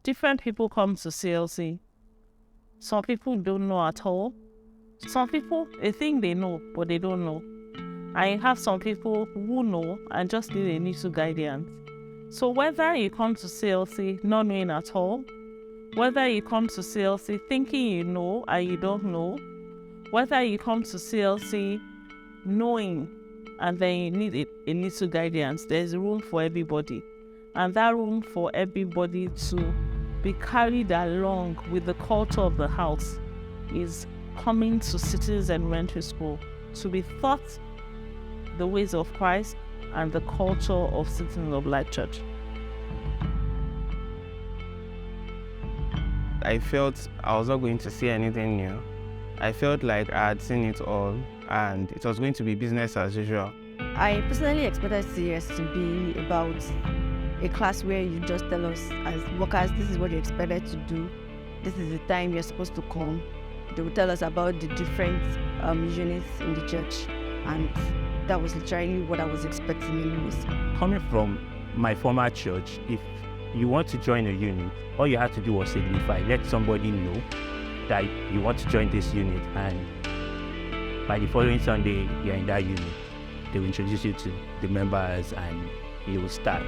Different people come to CLC. Some people don't know at all. Some people, they think they know, but they don't know. I have some people who know and just need a little guidance. So whether you come to CLC not knowing at all, whether you come to CLC thinking you know and you don't know, whether you come to CLC knowing and then you need a little guidance, there's room for everybody. And that room for everybody to be carried along with the culture of the house is coming to CES Elementary School to be taught the ways of Christ and the culture of Citizens of Light Church. I felt I was not going to see anything new. I felt like I had seen it all and it was going to be business as usual. I personally expected CES to be about a class where you just tell us as workers, this is what you're expected to do. This is the time you're supposed to come. They will tell us about the different units in the church, and that was literally what I was expecting anyways. Coming from my former church, if you want to join a unit, all you have to do was signify, let somebody know that you want to join this unit, and by the following Sunday, you're in that unit. They will introduce you to the members and you will start.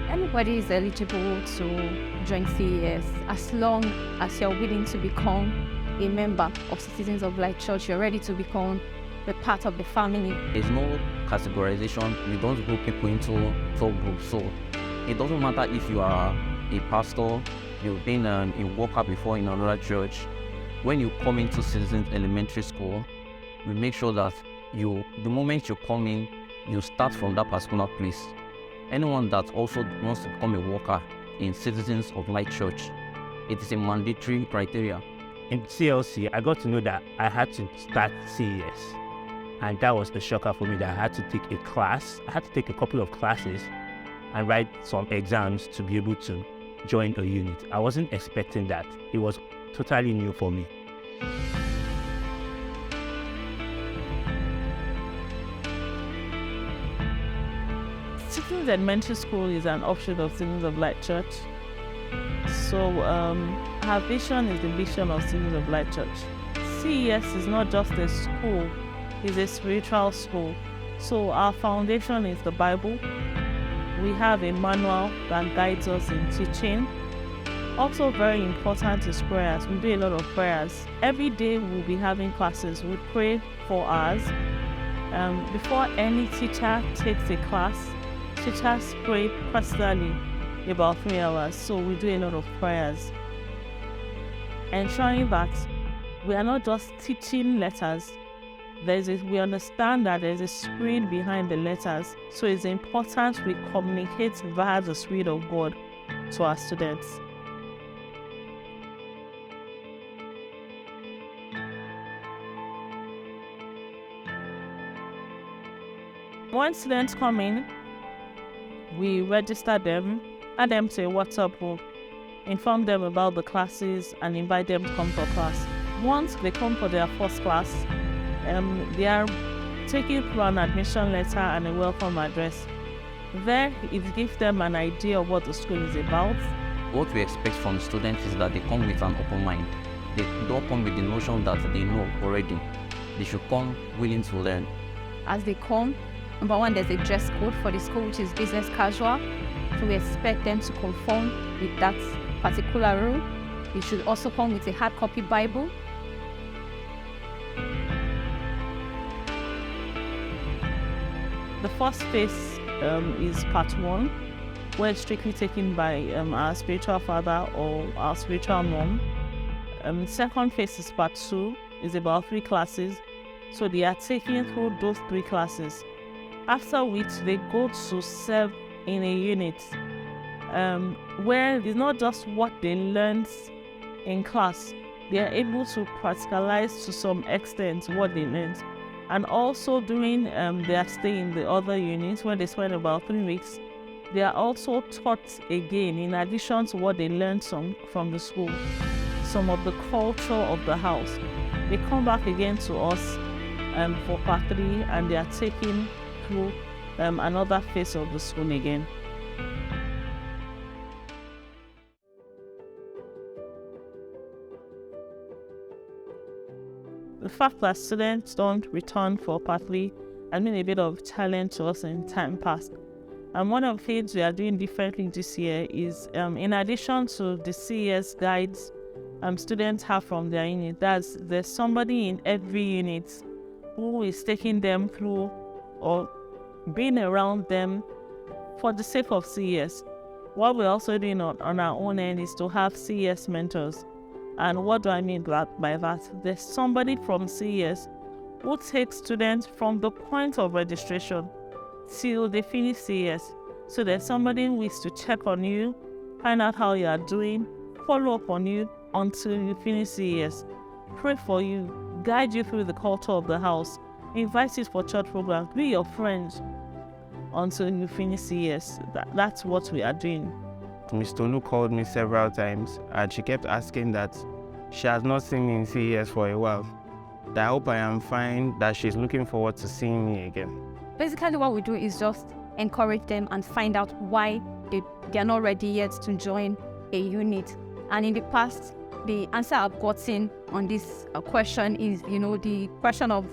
Anybody is eligible to join CES as long as you're willing to become a member of Citizens of Light Church. You're ready to become a part of the family. There's no categorization. We don't group people into groups. So it doesn't matter if you are a pastor, you've been a worker before in another church. When you come into Citizens Elementary School, we make sure that the moment you come in, you start from that particular place. Anyone that also wants to become a worker in Citizens of Light Church, it is a mandatory criteria. In CLC, I got to know that I had to start CES. And that was the shocker for me, that I had to take a class. I had to take a couple of classes and write some exams to be able to join a unit. I wasn't expecting that. It was totally new for me. Citizens Elementary School is an offshoot of Citizens of Light Church. So our vision is the vision of Citizens of Light Church. CES is not just a school, it's a spiritual school. So our foundation is the Bible. We have a manual that guides us in teaching. Also very important is prayers. We do a lot of prayers. Every day we'll be having classes. We pray for hours. Before any teacher takes a class, teachers pray personally about 3 hours. So we do a lot of prayers, ensuring that we are not just teaching letters. We understand that there's a spirit behind the letters. So it's important we communicate via the Spirit of God to our students. When students come in, we register them, add them to a WhatsApp group, inform them about the classes, and invite them to come for class. Once they come for their first class, they are taken through an admission letter and a welcome address. There, it gives them an idea of what the school is about. What we expect from students is that they come with an open mind. They don't come with the notion that they know already. They should come willing to learn. As they come, number one, there's a dress code for the school, which is business casual. So we expect them to conform with that particular rule. They should also come with a hard copy Bible. The first phase is part 1, where it's strictly taken by our spiritual father or our spiritual mom. Second phase is part 2, is about 3 classes. So they are taken through those 3 classes, after which they go to serve in a unit where it's not just what they learned in class. They are able to practicalize to some extent what they learned. And also during their stay in the other units, where they spend about 3 weeks, they are also taught again, in addition to what they learned from the school, some of the culture of the house. They come back again to us for part 3, and they are taken through another phase of the school again. the fact that students don't return for partly has been a bit of challenge to us in time past. And one of the things we are doing differently this year is, in addition to the CES guides students have from their unit, there's somebody in every unit who is taking them through or being around them for the sake of CES. What we're also doing on our own end is to have CES mentors. And what do I mean by that? There's somebody from CES who takes students from the point of registration till they finish CES. So there's somebody who is to check on you, find out how you are doing, follow up on you until you finish CES, pray for you, guide you through the culture of the house, invite you for church programs, be your friends until you finish CES. That's what we are doing. Miss Tolu called me several times and she kept asking that she has not seen me in CES for a while. That I hope I am fine, that she's looking forward to seeing me again. Basically, what we do is just encourage them and find out why they're not ready yet to join a unit. And in the past, the answer I've gotten on this question is, the question of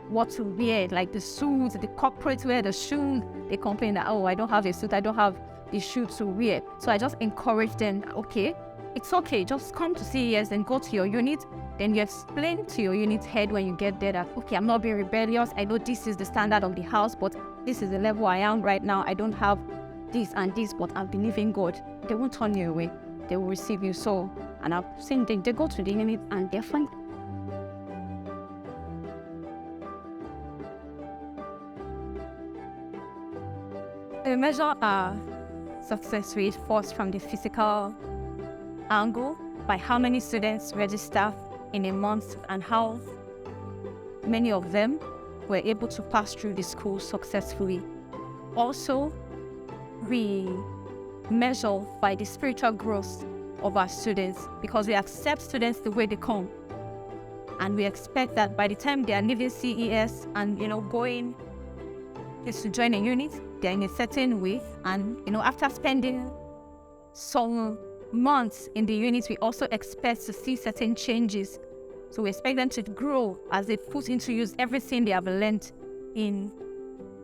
what to wear, like the suits, the corporate wear, the shoes. They complain that, oh, I don't have a suit, I don't have the shoe to wear. So I just encourage them, okay, it's okay, just come to CES and go to your unit. Then you explain to your unit head when you get there that, okay, I'm not being rebellious. I know this is the standard of the house, but this is the level I am right now. I don't have this and this, but I believe in God. They won't turn you away. They will receive you. So, and I've seen they go to the unit and they're fine. We measure our success rate first from the physical angle by how many students register in a month and how many of them were able to pass through the school successfully. Also, we measure by the spiritual growth of our students because we accept students the way they come. And we expect that by the time they are leaving CES and, going is to join a unit, they're in a certain way. And, after spending some months in the unit, we also expect to see certain changes. So we expect them to grow as they put into use everything they have learned in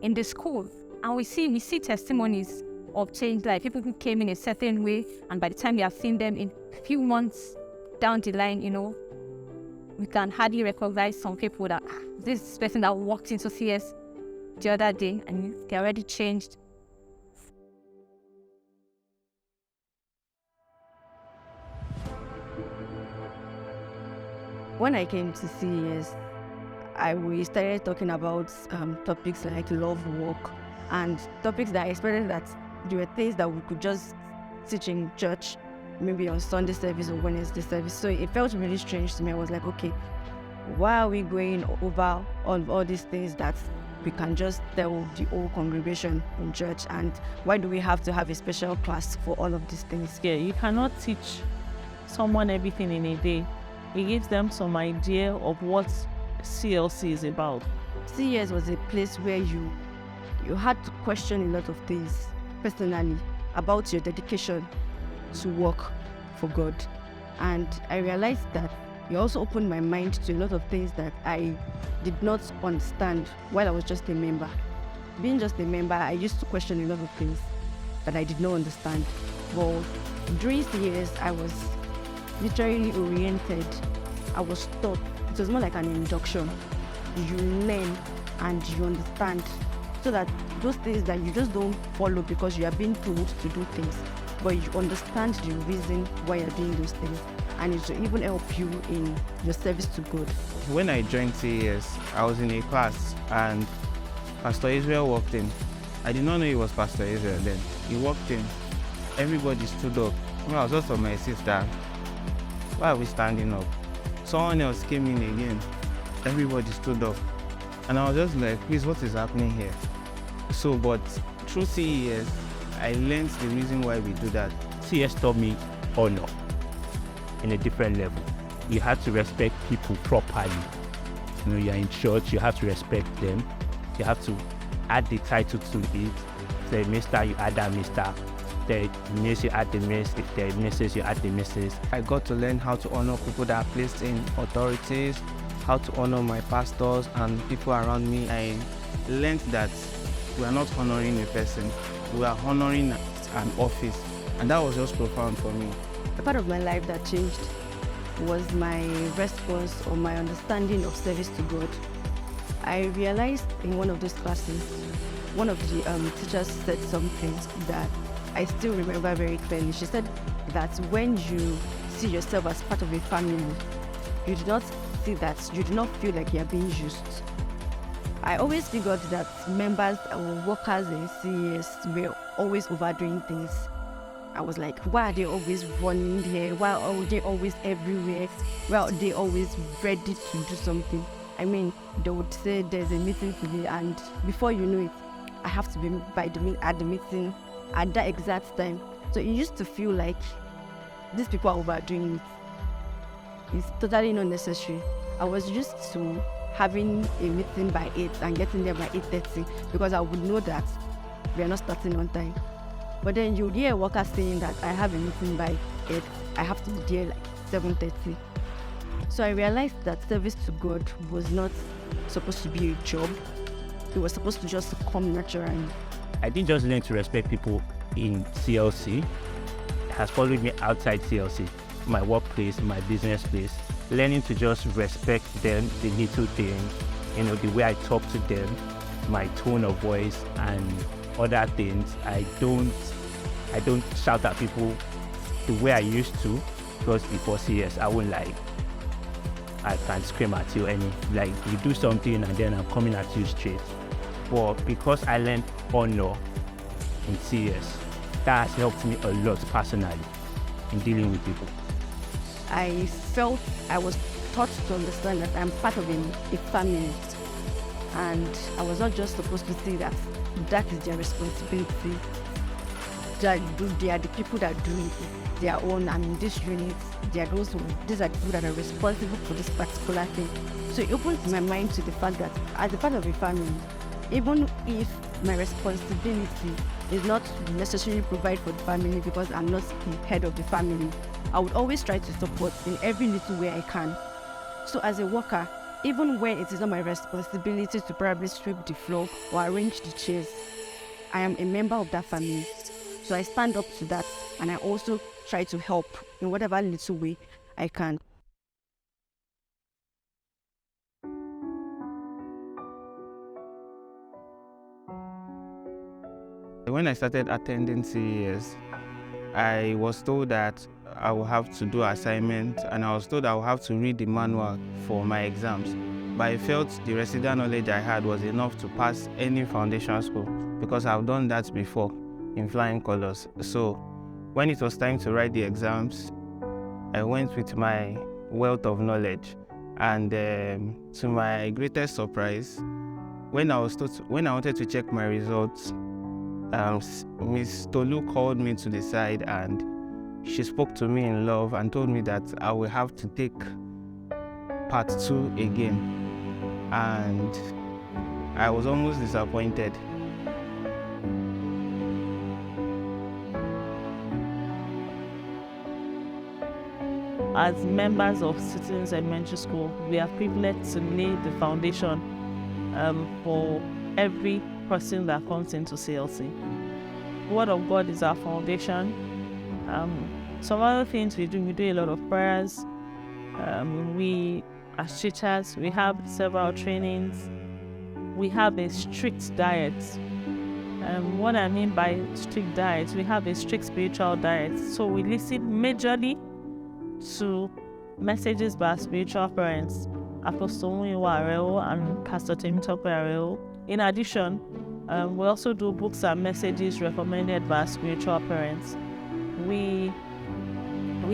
the school. And we see testimonies of change, like people who came in a certain way, and by the time you have seen them in a few months down the line, we can hardly recognize some people that this person that walked into CS the other day and they're already changed. When I came to CES, we started talking about topics like love work and topics that I expected that there were things that we could just teach in church, maybe on Sunday service or Wednesday service. So it felt really strange to me. I was like, okay, why are we going over all these things that we can just tell the whole congregation in church, and why do we have to have a special class for all of these things? Yeah, you cannot teach someone everything in a day. It gives them some idea of what CLC is about. CES was a place where you had to question a lot of things personally about your dedication to work for God. And I realized that it also opened my mind to a lot of things that I did not understand while I was just a member. Being just a member, I used to question a lot of things that I did not understand. But during CES, I was literally oriented. I was taught. It was more like an induction. You learn and you understand, so that those things that you just don't follow because you are being told to do things, but you understand the reason why you're doing those things, and it will even help you in your service to God. When I joined CES, I was in a class and Pastor Israel walked in. I did not know he was Pastor Israel then. He walked in, everybody stood up. I was just on my sister. Why are we standing up? Someone else came in again. Everybody stood up. And I was just like, please, what is happening here? So, but through CES, I learned the reason why we do that. CES taught me honor in a different level. You have to respect people properly. You're in church, you have to respect them. You have to add the title to it. Say Mr., you add that Mr. The miss, you add the miss. If there are misses, you add the misses. I got to learn how to honor people that are placed in authorities, how to honor my pastors and people around me. I learned that we are not honoring a person, we are honoring an office, and that was just profound for me. A part of my life that changed was my response or my understanding of service to God. I realized in one of those classes, one of the teachers said something that I still remember very clearly. She said that when you see yourself as part of a family, you do not see that, you do not feel like you are being used. I always figured that members or workers in CES were always overdoing things. I was like, why are they always running here? Why are they always everywhere? Why are they always ready to do something? I mean, they would say there's a meeting today, and before you know it, I have to be at the meeting at that exact time. So it used to feel like these people are overdoing it. It's totally not necessary. I was used to having a meeting by 8 and getting there by 8:30 because I would know that we are not starting on time. But then you hear a worker saying that I have a meeting by 8, I have to be there like 7:30. So I realized that service to God was not supposed to be a job. It was supposed to just come naturally. I didn't just learn to respect people in CLC. It has followed me outside CLC, my workplace, my business place. Learning to just respect them, the little things, the way I talk to them, my tone of voice and other things. I don't shout at people the way I used to, because before CS I won't lie. I can scream at you and you do something and then I'm coming at you straight. But because I learned honor in CS, that has helped me a lot personally in dealing with people. I felt I was taught to understand that I'm part of a family, and I was not just supposed to see that is their responsibility. They are the people that do their own. I mean, this unit, these are the people that are responsible for this particular thing. So it opened my mind to the fact that as a part of a family, even if my responsibility is not necessarily provide for the family because I'm not the head of the family, I would always try to support in every little way I can. So as a worker, even when it is not my responsibility to probably sweep the floor or arrange the chairs, I am a member of that family. So I stand up to that, and I also try to help in whatever little way I can. When I started attending CES, I was told that I will have to do assignments, and I was told I will have to read the manual for my exams. But I felt the residual knowledge I had was enough to pass any foundation school because I've done that before in flying colors. So when it was time to write the exams, I went with my wealth of knowledge, and to my greatest surprise, when I wanted to check my results, Miss Tolu called me to the side and she spoke to me in love and told me that I will have to take part 2 again, and I was almost disappointed. As members of Citizens Elementary School, we are privileged to lay the foundation for every person that comes into CLC. The Word of God is our foundation. Some other things we do a lot of prayers. We, as teachers, we have several trainings. We have a strict diet. What I mean by strict diet, we have a strict spiritual diet. So we listen majorly to messages by our spiritual parents, Apostle Muyiwa Areo and Pastor Temitope Areo. In addition, we also do books and messages recommended by our spiritual parents. We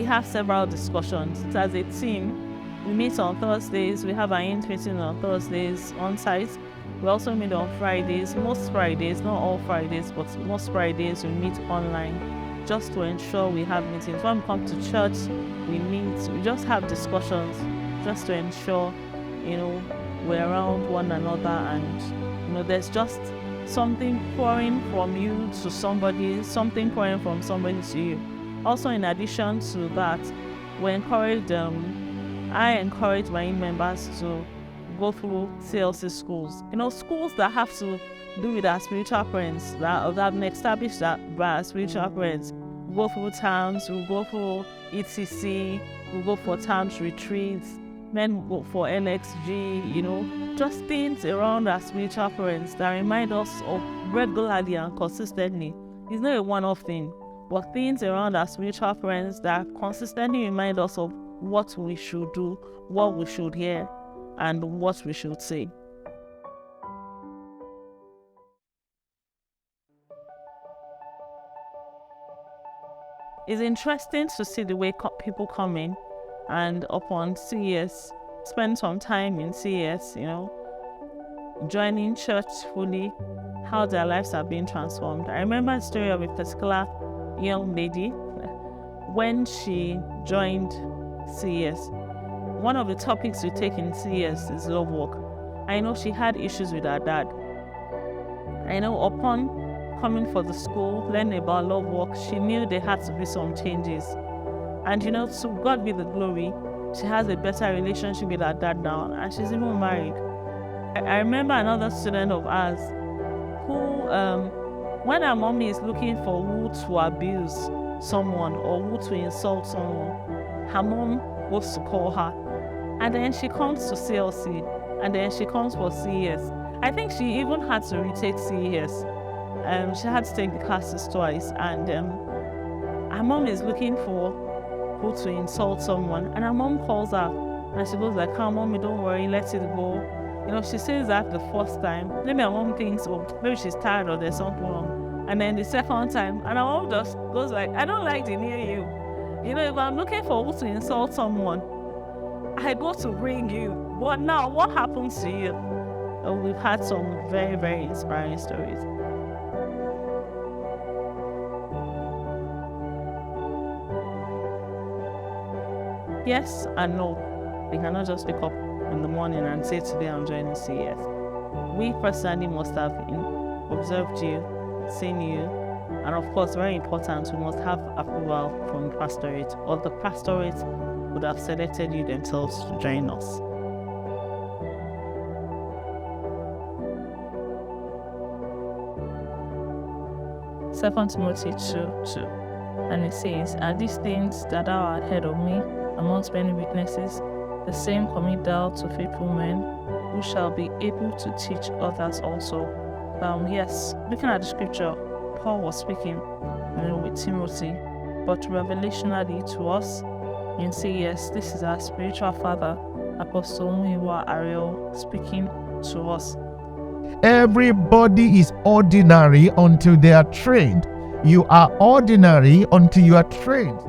have several discussions. As a team, we meet on Thursdays. We have our meeting on Thursdays on site. We also meet on Fridays. Most Fridays, not all Fridays, but most Fridays we meet online, just to ensure we have meetings. When we come to church, we meet. We just have discussions, just to ensure, we're around one another, and there's just something pouring from you to somebody, something pouring from somebody to you. Also, in addition to that, we encourage I encourage my members to go through CLC schools. Schools that have to do with our spiritual parents, that have been established that by our spiritual parents. We go through towns, we go through ETC, we go for towns retreats, then go for LXG, just things around our spiritual parents that remind us of regularly and consistently. It's not a one-off thing, but things around our spiritual parents that consistently remind us of what we should do, what we should hear, and what we should say. It's interesting to see the way people come in and upon CES, spend some time in CES, joining church fully, how their lives are being transformed. I remember a story of a particular young lady when she joined CES. One of the topics we take in CES is love walk. I know she had issues with her dad. I know upon coming for the school, learning about love walk, she knew there had to be some changes. And to God be the glory, she has a better relationship with her dad now, and she's even married. I remember another student of ours who, when her mommy is looking for who to abuse someone or who to insult someone, her mom goes to call her. And then she comes to CLC, and then she comes for CES. I think she even had to retake CES. She had to take the classes twice, and her mom is looking for who to insult someone, and her mom calls her, and she goes like, "Come, mommy, don't worry, let it go." She says that the first time. Maybe her mom thinks, oh, maybe she's tired or there's something wrong. And then the second time, and her mom just goes like, "I don't like to hear you. If I'm looking for who to insult someone, I go to bring you. But now, what happens to you?" We've had some very, very inspiring stories. Yes and no. We cannot just wake up in the morning and say, "Today I'm joining CES." We personally must have observed you, seen you, and of course, very important, we must have approval from the pastorate, or the pastorate would have selected you themselves to join us. Second Timothy 2:2, and it says, "And these things that thou art ahead of me amongst many witnesses, the same commit thou to faithful men, who shall be able to teach others also." Yes, looking at the scripture, Paul was speaking with Timothy, but revelationally to us in CES, this is our spiritual father, Apostle Muyiwa Ariel, speaking to us. Everybody is ordinary until they are trained. You are ordinary until you are trained.